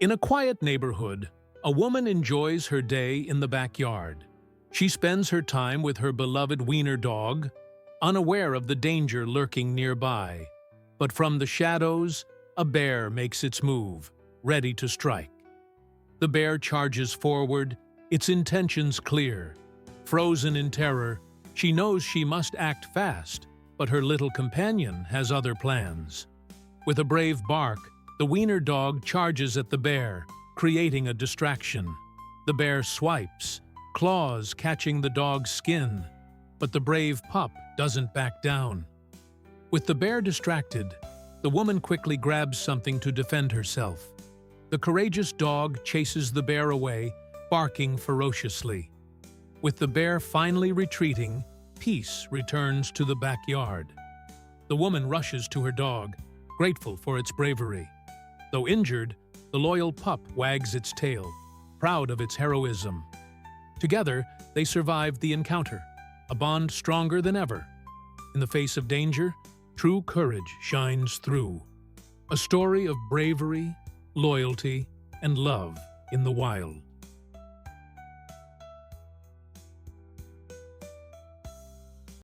In a quiet neighborhood, a woman enjoys her day in the backyard. She spends her time with her beloved wiener dog, unaware of the danger lurking nearby. But from the shadows, a bear makes its move, ready to strike. The bear charges forward, its intentions clear. Frozen in terror, she knows she must act fast, but her little companion has other plans. With a brave bark, the wiener dog charges at the bear, creating a distraction. The bear swipes, claws catching the dog's skin, but the brave pup doesn't back down. With the bear distracted, the woman quickly grabs something to defend herself. The courageous dog chases the bear away, barking ferociously. With the bear finally retreating, peace returns to the backyard. The woman rushes to her dog, grateful for its bravery. Though injured, the loyal pup wags its tail, proud of its heroism. Together, they survive the encounter, a bond stronger than ever. In the face of danger, true courage shines through. A story of bravery, loyalty, and love in the wild.